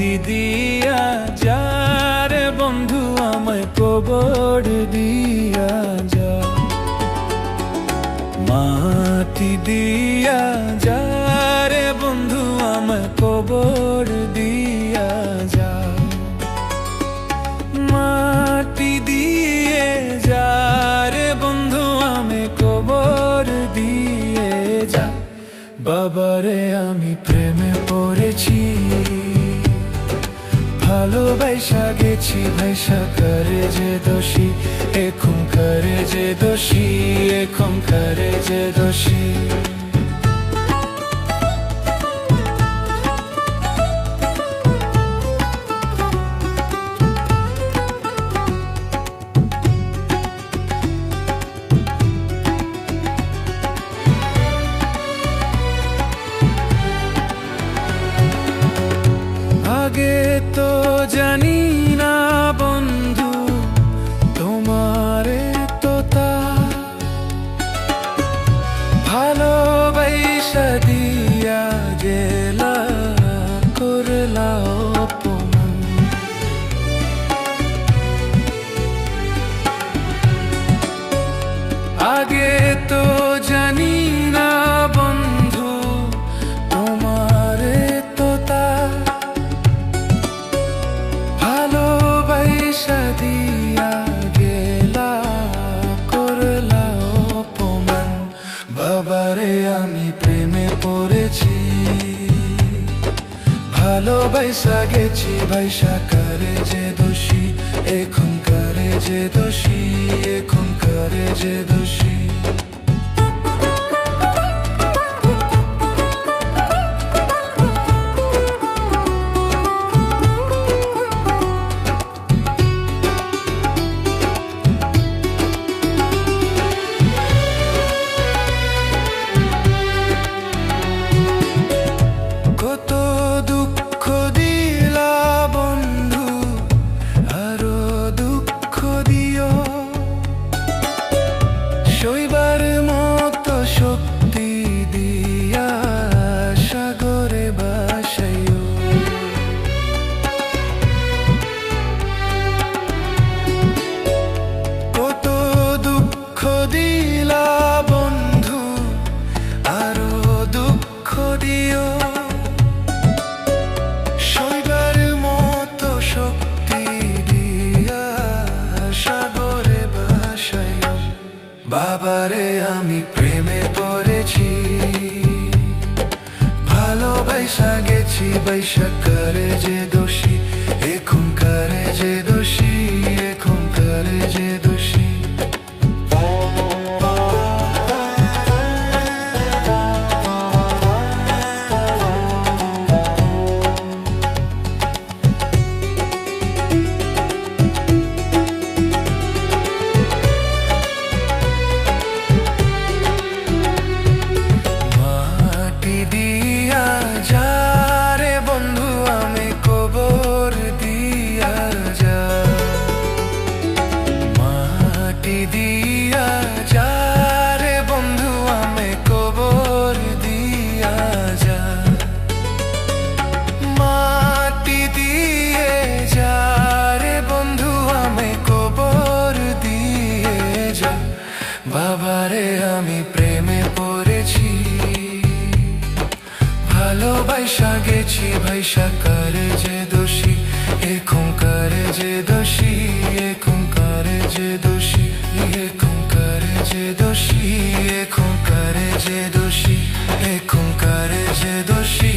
মাটি দিয়া যা রে বন্ধু আমায় কবর দিয়া যা, মাটি দিয়া যা রে বন্ধু আমায় কবর দিয়া যা, মাটি দিয়ে যা রে বন্ধু আমি কবর দিয়ে যা। বাবারে আমি প্রেমে পড়েছি, ভালোবাসা গেছি ভাইসা করে যে দোষী, এখন করে যে দোষী, এখন করে যে দোষী। আগে তো জানি না বন্ধু তোমারে তো তা ভালোবাসা দিয়া গেলা করলা অপমান। আগে তো জানি না বন্ধু তোমারে তো তা দিয়া গেলা করলা অপমান। বাবারে আমি প্রেমে পড়েছি, ভালোবাসা গেছি ভাইসা করে যে দোষী, এখন করে যে দোষী, এখন করে যে দোষী। কত দুঃখ দিলা বন্ধু আরো দুঃখ দিও, সইবার মতো শক্তি দিয়া সাগরে ভাসাইও। কত দুঃখ দিলা বন্ধু আরো দুঃখ দিও, বাবারে আমি প্রেমে পড়েছি, ভালোবাসা গেছি বাইসা করে যে দোষী, এখন করে যে দোষী, এখন করে যে দোষী। দিয়া যা রে বন্ধু আমি কবর দিয়া যা, মাটি দিয়া যা রে বন্ধু আমি কবর দিয়া যা, মাটি দিয়ে যা রে বন্ধু আমি কবর দিয়ে যা। বাবারে আমি প্রেমে পড়েছি, ভালোবাসা গেছি ভাইসা করে যে দোষী, এখন করে যে দোষী, এখন করে যে দোষী, এখন করে যে দোষী, এখন করে যে দোষী, এখন করে যে দোষী।